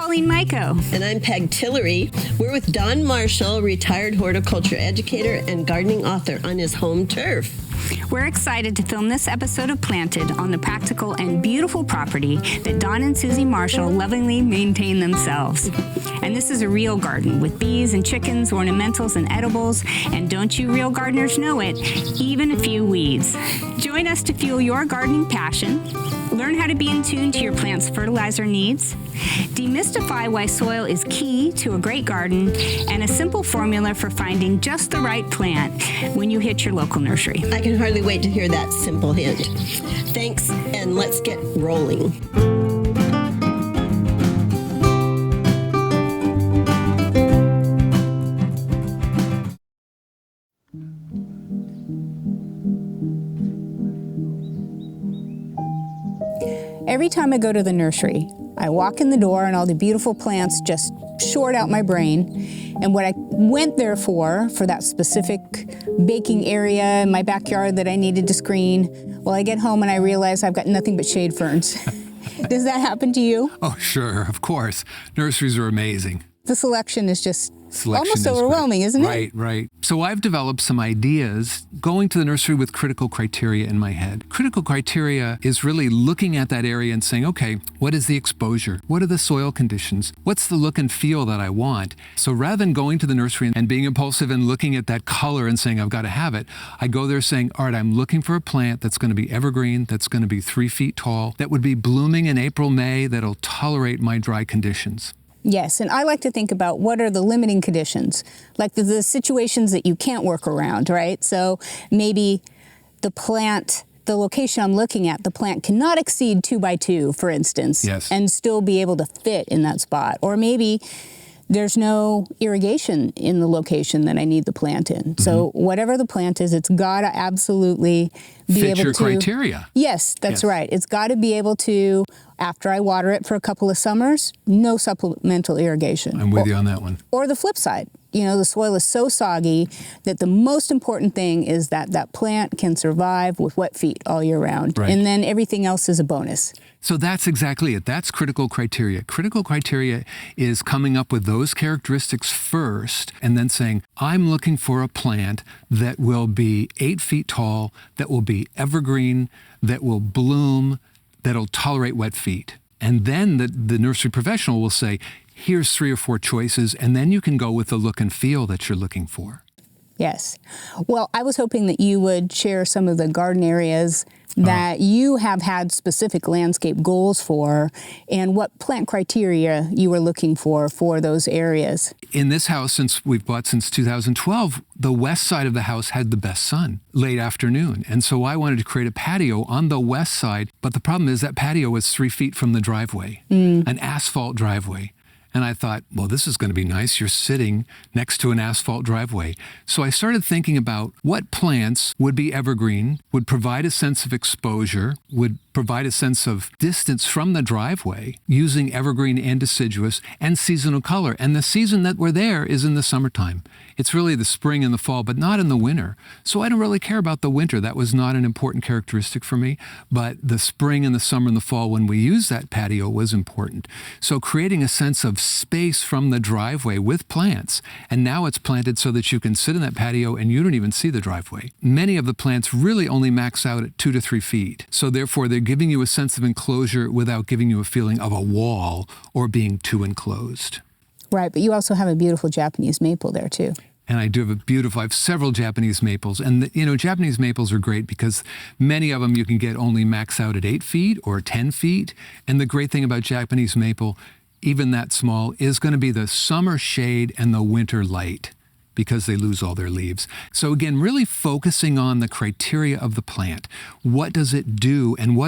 Colleen Maiko. And I'm Peg Tillery. We're with Don Marshall, retired horticulture educator and gardening author on his home turf. We're excited to film this episode of Planted on the practical and beautiful property that Don and Susie Marshall lovingly maintain themselves. And this is a real garden with bees and chickens, ornamentals and edibles, and don't you real gardeners know it, even a few weeds. Join us to fuel your gardening passion, learn how to be in tune to your plant's fertilizer needs, demystify why soil is key to a great garden, and a simple formula for finding just the right plant when you hit your local nursery. I can hardly wait to hear that simple hint. Thanks, and let's get rolling. Every time I go to the nursery, I walk in the door and all the beautiful plants just short out my brain. And what I went there for that specific baking area in my backyard that I needed to screen, well, I get home and I realize I've got nothing but shade ferns. Does that happen to you? Oh, sure, of course. Nurseries are amazing. The selection is just almost overwhelming, isn't it? Right. So I've developed some ideas going to the nursery with critical criteria in my head. Critical criteria is really looking at that area and saying, okay, what is the exposure? What are the soil conditions? What's the look and feel that I want? So rather than going to the nursery and being impulsive and looking at that color and saying, I've got to have it, I go there saying, all right, I'm looking for a plant that's going to be evergreen, that's going to be 3 feet tall, that would be blooming in April, May, that'll tolerate my dry conditions. Yes, and I like to think about what are the limiting conditions, like the situations that you can't work around, right? So maybe the location I'm looking at, the plant cannot exceed 2 by 2, for instance, yes, and still be able to fit in that spot. Or maybe there's no irrigation in the location that I need the plant in. Mm-hmm. So whatever the plant is, it's got to absolutely be fit able to... your criteria. Yes, that's right. It's got to be able to, after I water it for a couple of summers, no supplemental irrigation. I'm with you on that one. Or the flip side. You know, the soil is so soggy that the most important thing is that that plant can survive with wet feet all year round. Right. And then everything else is a bonus. So that's exactly it. That's critical criteria. Critical criteria is coming up with those characteristics first and then saying, I'm looking for a plant that will be 8 feet tall, that will be evergreen, that will bloom, that'll tolerate wet feet. And then the nursery professional will say, here's 3 or 4 choices, and then you can go with the look and feel that you're looking for. Yes. Well, I was hoping that you would share some of the garden areas that you have had specific landscape goals for and what plant criteria you were looking for those areas. In this house, since we've bought since 2012, the west side of the house had the best sun, late afternoon. And so I wanted to create a patio on the west side, but the problem is that patio was 3 feet from the driveway, an asphalt driveway. And I thought, well, this is going to be nice. You're sitting next to an asphalt driveway. So I started thinking about what plants would be evergreen, would provide a sense of exposure, would provide a sense of distance from the driveway using evergreen and deciduous and seasonal color. And the season that we're there is in the summertime. It's really the spring and the fall, but not in the winter. So I don't really care about the winter. That was not an important characteristic for me. But the spring and the summer and the fall, when we use that patio, was important. So creating a sense of space from the driveway with plants. And now it's planted so that you can sit in that patio and you don't even see the driveway. Many of the plants really only max out at 2 to 3 feet. So therefore, they're giving you a sense of enclosure without giving you a feeling of a wall or being too enclosed. Right, but you also have a beautiful Japanese maple there too. And I do have I have several Japanese maples. And, Japanese maples are great because many of them you can get only max out at 8 feet or 10 feet. And the great thing about Japanese maple, even that small, is going to be the summer shade and the winter light because they lose all their leaves. So again, really focusing on the criteria of the plant. What does it do? And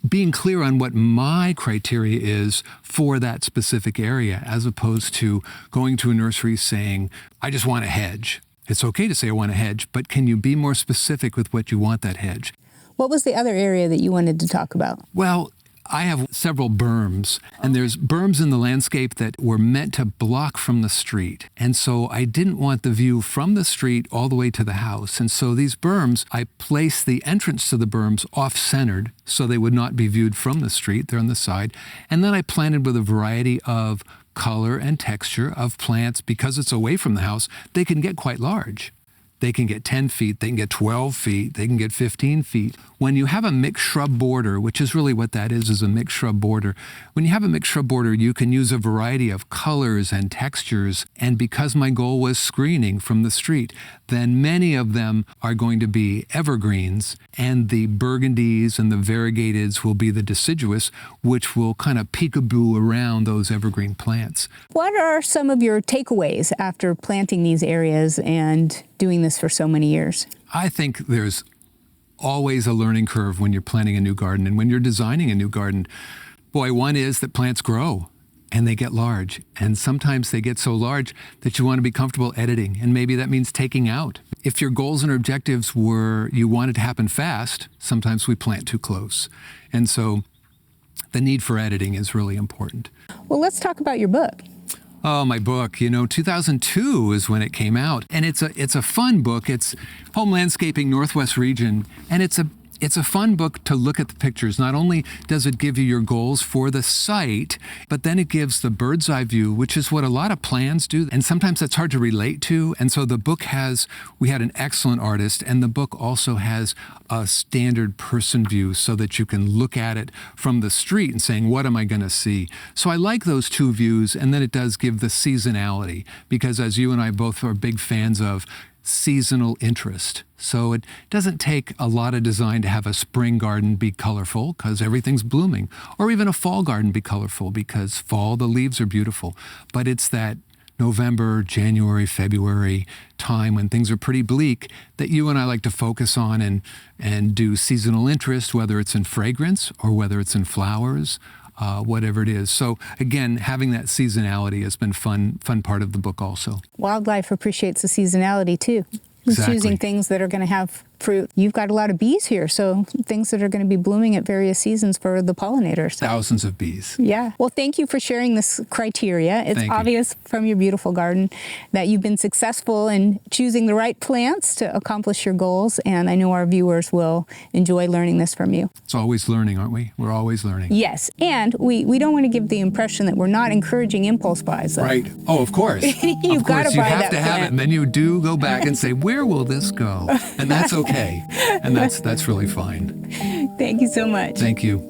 being clear on what my criteria is for that specific area, as opposed to going to a nursery saying, I just want a hedge. It's okay to say I want a hedge, but can you be more specific with what you want that hedge? What was the other area that you wanted to talk about? Well, I have several berms, and there's berms in the landscape that were meant to block from the street. And so I didn't want the view from the street all the way to the house. And so these berms, I placed the entrance to the berms off-centered so they would not be viewed from the street. They're on the side. And then I planted with a variety of color and texture of plants. Because it's away from the house, they can get quite large. They can get 10 feet, they can get 12 feet, they can get 15 feet. When you have a mixed shrub border, which is really what that is a mixed shrub border. When you have a mixed shrub border, you can use a variety of colors and textures. And because my goal was screening from the street, then many of them are going to be evergreens, and the burgundies and the variegateds will be the deciduous, which will kind of peekaboo around those evergreen plants. What are some of your takeaways after planting these areas and doing this for so many years? I think there's always a learning curve when you're planting a new garden and when you're designing a new garden. Boy, one is that plants grow and they get large. And sometimes they get so large that you want to be comfortable editing. And maybe that means taking out. If your goals and objectives were you want it to happen fast, sometimes we plant too close. And so the need for editing is really important. Well, let's talk about your book. Oh, my book, 2002 is when it came out. And it's a fun book. It's Home Landscaping Northwest Region. And it's a fun book to look at the pictures. Not only does it give you your goals for the site, but then it gives the bird's eye view, which is what a lot of plans do. And sometimes that's hard to relate to. And so the book we had an excellent artist, and the book also has a standard person view so that you can look at it from the street and saying, what am I going to see? So I like those two views. And then it does give the seasonality, because as you and I both are big fans of seasonal interest. So it doesn't take a lot of design to have a spring garden be colorful because everything's blooming, or even a fall garden be colorful because fall, the leaves are beautiful. But it's that November, January, February time when things are pretty bleak that you and I like to focus on and do seasonal interest, whether it's in fragrance or whether it's in flowers, whatever it is. So again, having that seasonality has been fun part of the book also. Wildlife appreciates the seasonality too. Exactly. Choosing things that are going to have fruit. You've got a lot of bees here, so things that are going to be blooming at various seasons for the pollinators. Thousands of bees. Yeah. Well, thank you for sharing this criteria. It's obvious from your beautiful garden that you've been successful in choosing the right plants to accomplish your goals, and I know our viewers will enjoy learning this from you. It's always learning, aren't we? We're always learning. Yes, and we don't want to give the impression that we're not encouraging impulse buys, though. Right. Oh, of course. You've got to buy that plant. You have to have it, and then you do go back and say, where will this go? And that's okay. And that's really fine. Thank you so much. Thank you.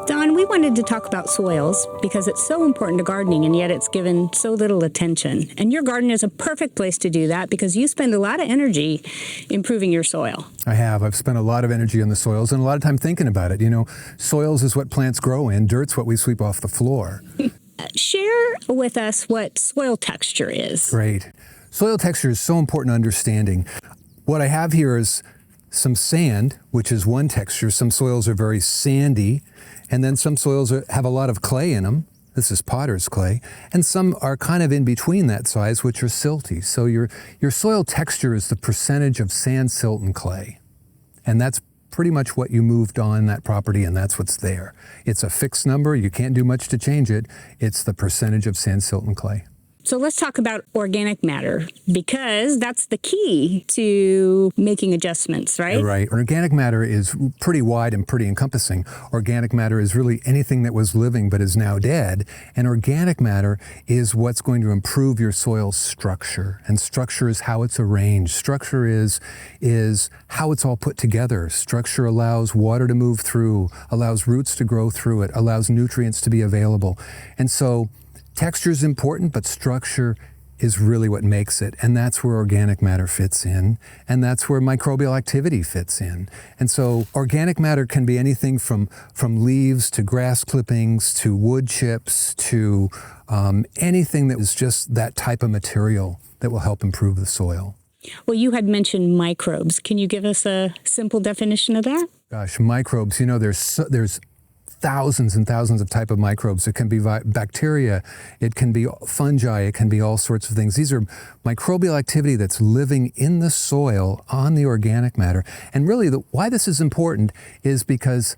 Don, we wanted to talk about soils because it's so important to gardening, and yet it's given so little attention. And your garden is a perfect place to do that because you spend a lot of energy improving your soil. I have. I've spent a lot of energy on the soils and a lot of time thinking about it. Soils is what plants grow in. Dirt's what we sweep off the floor. Share with us what soil texture is. Great. Soil texture is so important to understanding. What I have here is some sand, which is one texture. Some soils are very sandy, and then some soils have a lot of clay in them. This is potter's clay. And some are kind of in between that size, which are silty. So your soil texture is the percentage of sand, silt, and clay. And that's pretty much what you moved on that property, and that's what's there. It's a fixed number. You can't do much to change it. It's the percentage of sand, silt, and clay. So let's talk about organic matter, because that's the key to making adjustments, right? Right. Organic matter is pretty wide and pretty encompassing. Organic matter is really anything that was living but is now dead. And organic matter is what's going to improve your soil structure. And structure is how it's arranged. Structure is how it's all put together. Structure allows water to move through, allows roots to grow through it, allows nutrients to be available. And so texture is important, but structure is really what makes it. And that's where organic matter fits in. And that's where microbial activity fits in. And so organic matter can be anything from leaves to grass clippings to wood chips to anything that is just that type of material that will help improve the soil. Well, you had mentioned microbes. Can you give us a simple definition of that? Gosh, microbes, there's thousands and thousands of type of microbes. It can be bacteria, it can be fungi, it can be all sorts of things. These are microbial activity that's living in the soil on the organic matter. And really, why this is important is because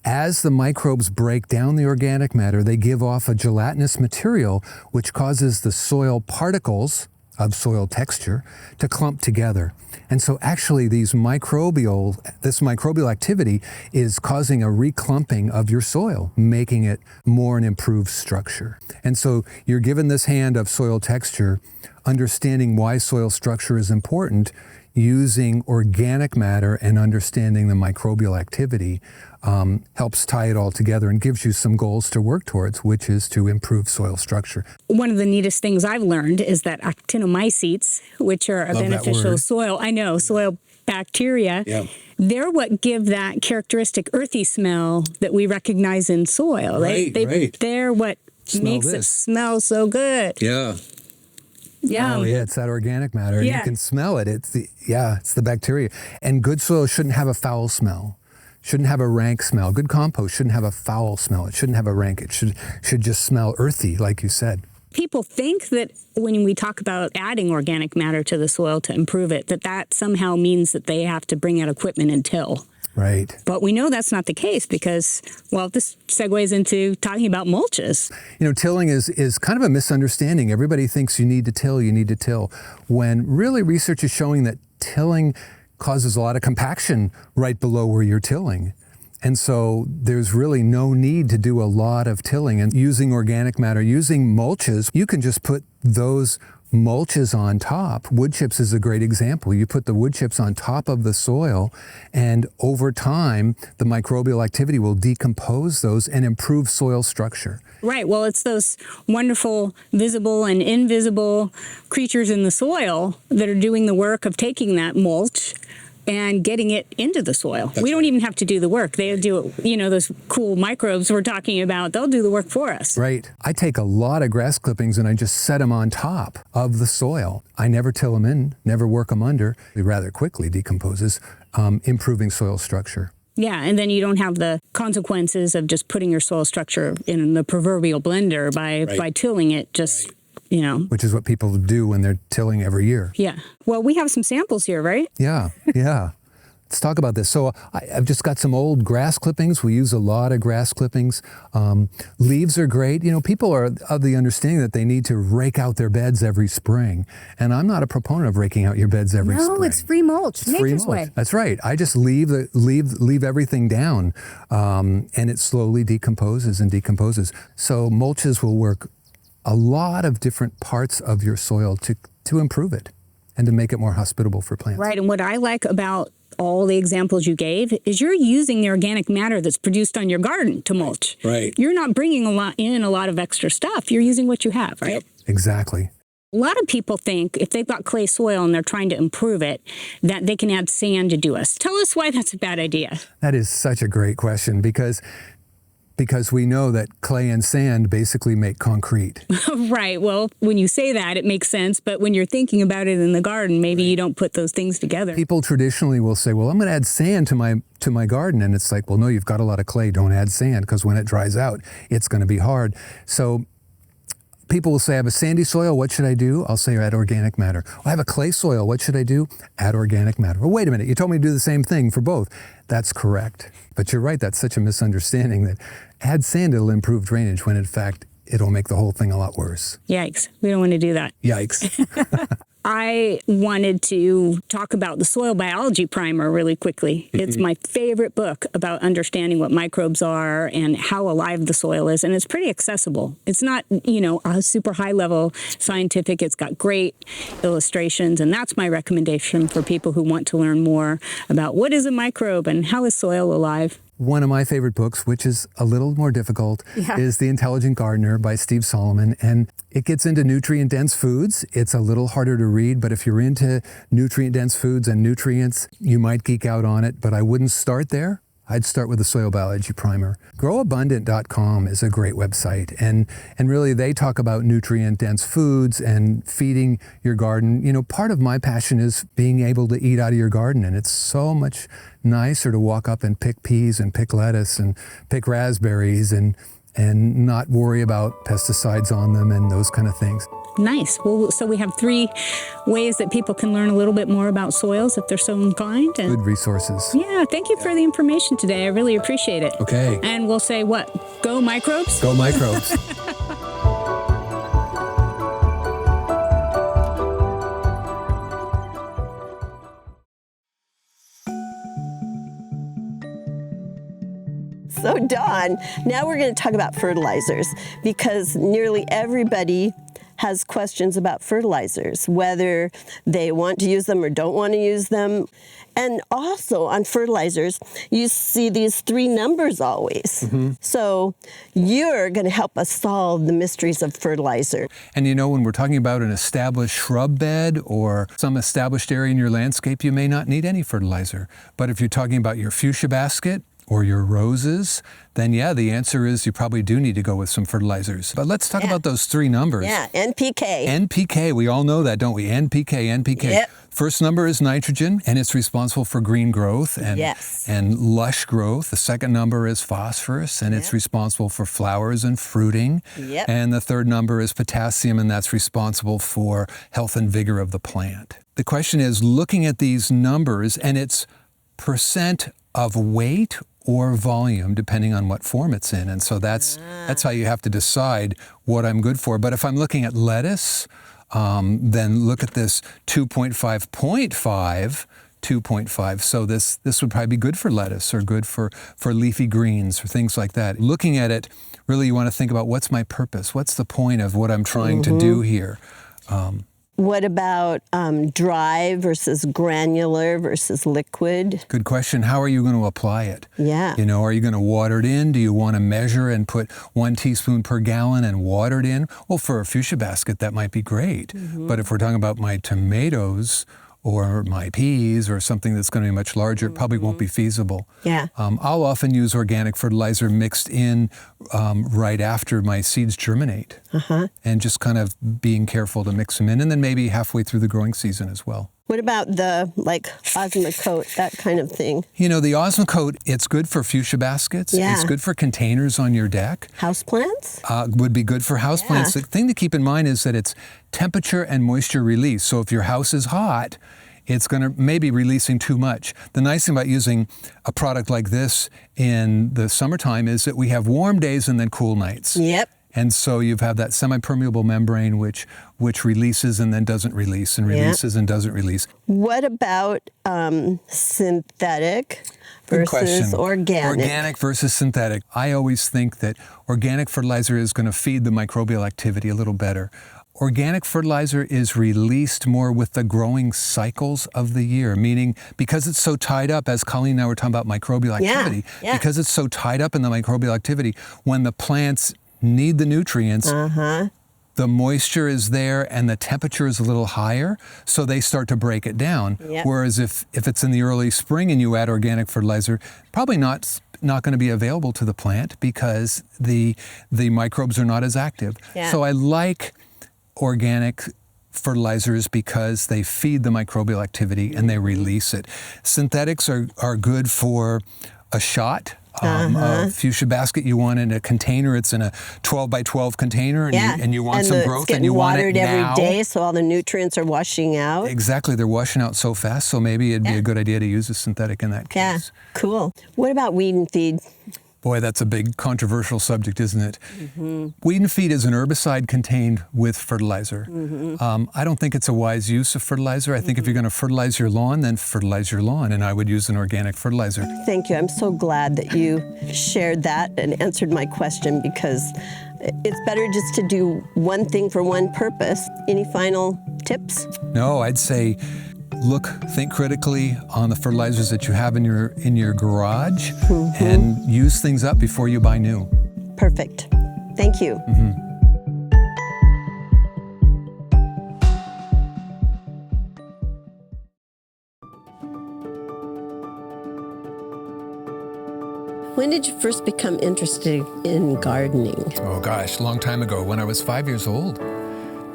as the microbes break down the organic matter, they give off a gelatinous material which causes the soil particles of soil texture to clump together. And so actually this microbial activity is causing a reclumping of your soil, making it more an improved structure. And so you're given this hand of soil texture, understanding why soil structure is important, using organic matter and understanding the microbial activity helps tie it all together and gives you some goals to work towards, which is to improve soil structure. One of the neatest things I've learned is that actinomycetes, which are a beneficial soil bacteria, they're what give that characteristic earthy smell that we recognize in soil. Right. They're what makes it smell so good. Yeah. Yeah. Oh, yeah, it's that organic matter. Yeah. You can smell it. It's the bacteria. And good soil shouldn't have a foul smell. Shouldn't have a rank smell. Good compost shouldn't have a foul smell. It shouldn't have a rank. It should just smell earthy, like you said. People think that when we talk about adding organic matter to the soil to improve it, that somehow means that they have to bring out equipment and till. Right. But we know that's not the case because, well, this segues into talking about mulches. You know, tilling is kind of a misunderstanding. Everybody thinks you need to till, when really research is showing that tilling causes a lot of compaction right below where you're tilling. And so there's really no need to do a lot of tilling. And using organic matter, using mulches, you can just put those mulches on top. Wood chips is a great example. You put the wood chips on top of the soil, and over time, the microbial activity will decompose those and improve soil structure. Right. Well, it's those wonderful visible and invisible creatures in the soil that are doing the work of taking that mulch and getting it into the soil. We don't even have to do the work. They do it, those cool microbes we're talking about, they'll do the work for us. Right. I take a lot of grass clippings and I just set them on top of the soil. I never till them in, never work them under. It rather quickly decomposes, improving soil structure. Yeah, and then you don't have the consequences of just putting your soil structure in the proverbial blender by tilling it Which is what people do when they're tilling every year. Yeah. Well, we have some samples here, right? Yeah. Let's talk about this. So I've just got some old grass clippings. We use a lot of grass clippings. Leaves are great. People are of the understanding that they need to rake out their beds every spring. And I'm not a proponent of raking out your beds every spring. No, it's free mulch. Nature's way. That's right. I just leave everything down, and it slowly decomposes. So mulches will work a lot of different parts of your soil to improve it and to make it more hospitable for plants. Right. And what I like about all the examples you gave is you're using the organic matter that's produced on your garden to mulch. Right. You're not bringing a lot of extra stuff. You're using what you have, right? Yep. Exactly. A lot of people think if they've got clay soil and they're trying to improve it, that they can add sand to do us. Tell us why that's a bad idea. That is such a great question because we know that clay and sand basically make concrete. Right. Well, when you say that, it makes sense. But when you're thinking about it in the garden, maybe you don't put those things together. People traditionally will say, well, I'm going to add sand to my garden. And it's like, well, no, you've got a lot of clay. Don't add sand because when it dries out, it's going to be hard. So people will say, I have a sandy soil. What should I do? I'll say, add organic matter. I have a clay soil. What should I do? Add organic matter. Well, wait a minute. You told me to do the same thing for both. That's correct. But you're right. That's such a misunderstanding that add sand, it'll improve drainage when in fact, it'll make the whole thing a lot worse. Yikes. We don't want to do that. Yikes. I wanted to talk about the Soil Biology Primer really quickly. It's my favorite book about understanding what microbes are and how alive the soil is. And it's pretty accessible. It's not, a super high level scientific. It's got great illustrations. And that's my recommendation for people who want to learn more about what is a microbe and how is soil alive. One of my favorite books, which is a little more difficult, is The Intelligent Gardener by Steve Solomon. And it gets into nutrient-dense foods. It's a little harder to read, but if you're into nutrient-dense foods and nutrients, you might geek out on it. But I wouldn't start there. I'd start with the soil biology primer. Growabundant.com is a great website, and really they talk about nutrient-dense foods and feeding your garden. You know, part of my passion is being able to eat out of your garden, and it's so much nicer to walk up and pick peas and pick lettuce and pick raspberries and not worry about pesticides on them and those kind of things. Nice. Well, so we have 3 ways that people can learn a little bit more about soils if they're so inclined. And Good resources. yeah, thank you for the information today. I really appreciate it. Okay. And we'll say what? Go microbes? Go microbes. So, Dawn, now we're going to talk about fertilizers because nearly everybody has questions about fertilizers, whether they want to use them or don't want to use them. And also on fertilizers, you see these 3 numbers always. So you're going to help us solve the mysteries of fertilizer. And you know, when we're talking about an established shrub bed or some established area in your landscape, you may not need any fertilizer. But if you're talking about your fuchsia basket or your roses, then yeah, the answer is you probably do need to go with some fertilizers. But let's talk about those 3 numbers. Yeah, NPK. NPK, we all know that, don't we? NPK. Yep. First number is nitrogen, and it's responsible for green growth and lush growth. The second number is phosphorus, and it's responsible for flowers and fruiting. Yep. And the third number is potassium, and that's responsible for health and vigor of the plant. The question is, looking at these numbers, and it's percent of weight or volume, depending on what form it's in. And so that's how you have to decide what I'm good for. But if I'm looking at lettuce, then look at this 2.5. So this would probably be good for lettuce or good for leafy greens or things like that. Looking at it, really you want to think about what's my purpose? What's the point of what I'm trying to do here? What about dry versus granular versus liquid? Good question. How are you going to apply it? Yeah. You know, are you going to water it in? Do you want to measure and put 1 teaspoon per gallon and water it in? Well, for a fuchsia basket, that might be great. But if we're talking about my tomatoes or my peas or something that's going to be much larger, it probably won't be feasible. Yeah. I'll often use organic fertilizer mixed in right after my seeds germinate. And just kind of being careful to mix them in, and then maybe halfway through the growing season as well. What about the, Osmocote, that kind of thing? You know, the Osmocote, it's good for fuchsia baskets. Yeah. It's good for containers on your deck. Houseplants? Would be good for houseplants. The thing to keep in mind is that it's temperature and moisture release. So if your house is hot, it's going to maybe releasing too much. The nice thing about using a product like this in the summertime is that we have warm days and then cool nights. Yep. And so you have that semi-permeable membrane which releases and then doesn't release and releases and doesn't release. What about synthetic Good versus question. organic? Organic versus synthetic. I always think that organic fertilizer is going to feed the microbial activity a little better. Organic fertilizer is released more with the growing cycles of the year, meaning because it's so tied up, as Colleen and I were talking about microbial activity, because it's so tied up in the microbial activity, when the plants need the nutrients, the moisture is there and the temperature is a little higher, so they start to break it down. Whereas if it's in the early spring and you add organic fertilizer, probably not going to be available to the plant because the microbes are not as active. So I like organic fertilizers because they feed the microbial activity and they release it. Synthetics are good for a shot. A fuchsia basket you want in a container. It's in a 12 by 12 container, and you want some growth, and you want it now. It's getting watered every day, so all the nutrients are washing out. Exactly, they're washing out so fast. So maybe it'd be a good idea to use a synthetic in that case. Yeah, cool. What about weed and feed? Boy, that's a big controversial subject, isn't it? Weed and feed is an herbicide contained with fertilizer. I don't think it's a wise use of fertilizer. I think if you're going to fertilize your lawn, then fertilize your lawn, and I would use an organic fertilizer. Thank you. I'm so glad that you shared that and answered my question, because it's better just to do one thing for one purpose. Any final tips? No, I'd say think critically on the fertilizers that you have in your garage and use things up before you buy new. Perfect. Thank you. When did you first become interested in gardening? Oh gosh, long time ago, when I was 5 years old.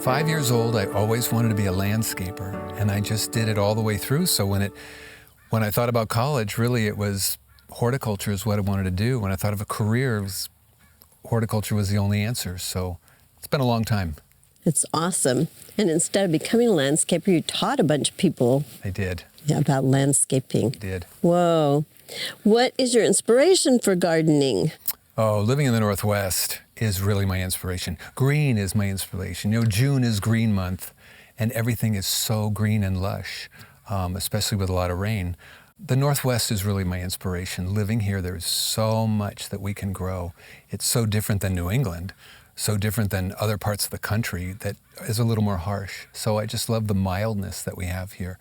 5 years old, I always wanted to be a landscaper, and I just did it all the way through. So when I thought about college, really it was horticulture is what I wanted to do. When I thought of a career, horticulture was the only answer. So it's been a long time. It's awesome. And instead of becoming a landscaper, you taught a bunch of people I did. about landscaping. I did. Whoa. What is your inspiration for gardening? Oh, living in the Northwest is really my inspiration. Green is my inspiration. You know, June is green month, and everything is so green and lush, especially with a lot of rain. The Northwest is really my inspiration. Living here, there's so much that we can grow. It's so different than New England, so different than other parts of the country that is a little more harsh. So I just love the mildness that we have here.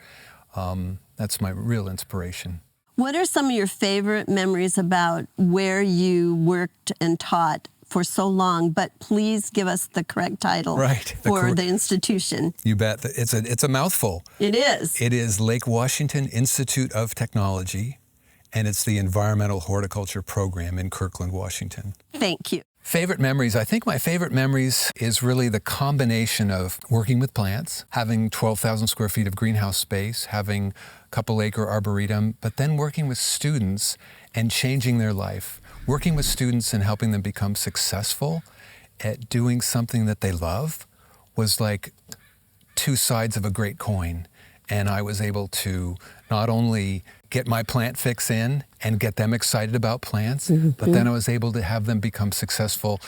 That's my real inspiration. What are some of your favorite memories about where you worked and taught for so long? But please give us the correct title for the institution. You bet. It's a mouthful. It is. It is Lake Washington Institute of Technology, and it's the Environmental Horticulture Program in Kirkland, Washington. Thank you. Favorite memories. I think my favorite memories is really the combination of working with plants, having 12,000 square feet of greenhouse space, having a couple acre arboretum, but then working with students and changing their life. Working with students and helping them become successful at doing something that they love was like two sides of a great coin. And I was able to not only get my plant fix in and get them excited about plants, but then I was able to have them become successful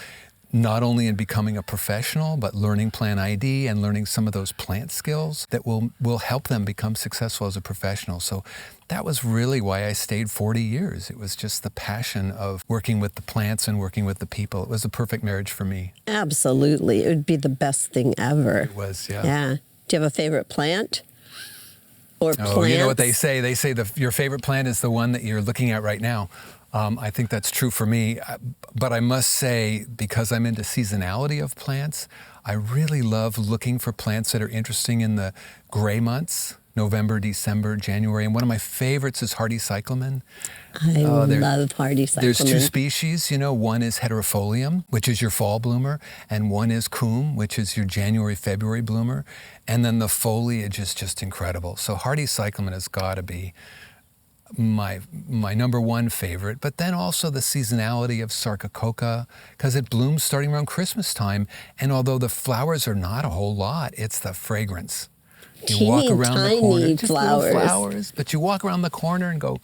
not only in becoming a professional, but learning plant ID and learning some of those plant skills that will help them become successful as a professional. So that was really why I stayed 40 years. It was just the passion of working with the plants and working with the people. It was a perfect marriage for me. Absolutely. It would be the best thing ever. It was, yeah. Yeah. Do you have a favorite plant? Or plants? Oh, you know what they say? They say your favorite plant is the one that you're looking at right now. I think that's true for me. But I must say, because I'm into seasonality of plants, I really love looking for plants that are interesting in the gray months, November, December, January. And one of my favorites is hardy cyclamen. I love hardy cyclamen. There's two species, you know, one is heterofolium, which is your fall bloomer, and one is coum, which is your January, February bloomer. And then the foliage is just incredible. So hardy cyclamen has got to be my number one favorite, but then also the seasonality of sarcococa, because it blooms starting around Christmas time. And although the flowers are not a whole lot, it's the fragrance. You walk around the corner, just little flowers, but you walk around the corner and go,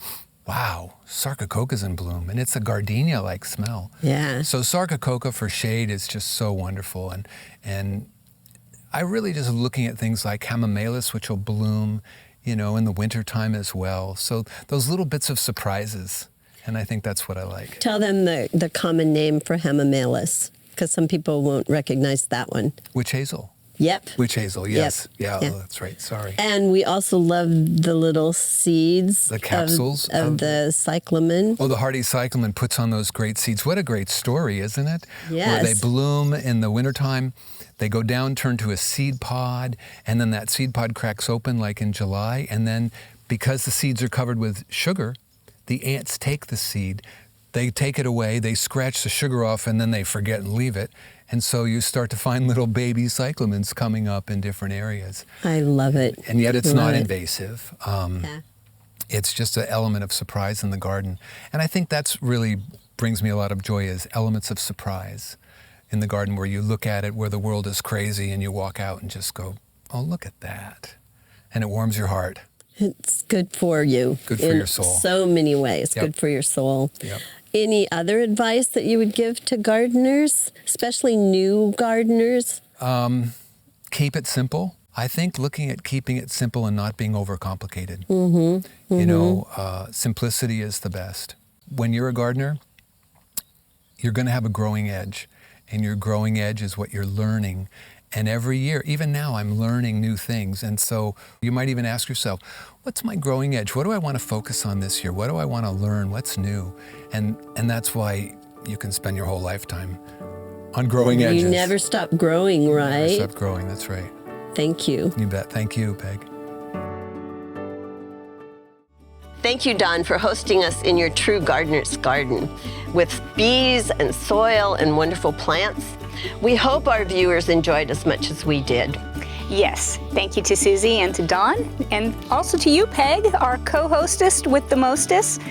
wow, sarcococa's in bloom, and it's a gardenia-like smell. Yeah. So sarcococa for shade is just so wonderful, and I really just looking at things like hamamelis, which will bloom, you know, in the wintertime as well. So those little bits of surprises, and I think that's what I like. Tell them the common name for hamamelis, because some people won't recognize that one. Witch hazel. Yep. Witch hazel, yes. Yep. Yeah, oh, that's right, sorry. And we also love the little seeds. The capsules of the cyclamen. Oh, the hardy cyclamen puts on those great seeds. What a great story, isn't it? Yes. Where they bloom in the wintertime, they go down, turn to a seed pod, and then that seed pod cracks open like in July, and then because the seeds are covered with sugar, the ants take the seed, they take it away, they scratch the sugar off, and then they forget and leave it. And so you start to find little baby cyclamens coming up in different areas. I love it. And yet it's not invasive. It's just an element of surprise in the garden. And I think that's really brings me a lot of joy, is elements of surprise in the garden, where you look at it, where the world is crazy, and you walk out and just go, oh, look at that. And it warms your heart. It's good for you. Good for your soul. In so many ways. Yep. Good for your soul. Yep. Any other advice that you would give to gardeners, especially new gardeners? Keep it simple. I think looking at keeping it simple and not being overcomplicated. You know, simplicity is the best. When you're a gardener, you're going to have a growing edge. And your growing edge is what you're learning. And every year, even now, I'm learning new things. And so you might even ask yourself, what's my growing edge? What do I want to focus on this year? What do I want to learn? What's new? And that's why you can spend your whole lifetime on growing edges. You never stop growing, right? Never stop growing, that's right. Thank you. You bet. Thank you, Peg. Thank you, Dawn, for hosting us in your true gardener's garden with bees and soil and wonderful plants. We hope our viewers enjoyed as much as we did. Yes, thank you to Susie and to Dawn, and also to you, Peg, our co-hostess with the mostest.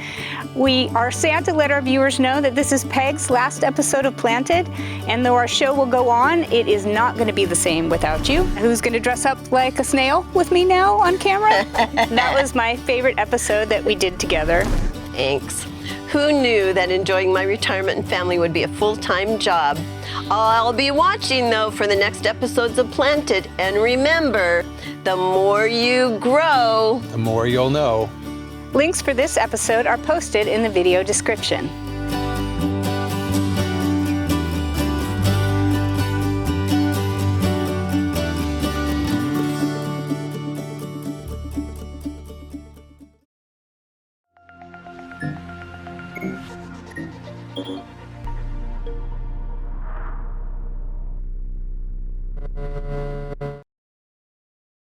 We are sad to let our viewers know that this is Peg's last episode of Planted, and though our show will go on, it is not going to be the same without you. Who's going to dress up like a snail with me now on camera? That was my favorite episode that we did together. Thanks. Who knew that enjoying my retirement and family would be a full-time job? I'll be watching, though, for the next episodes of Planted. And remember, the more you grow, The more you'll know. Links for this episode are posted in the video description.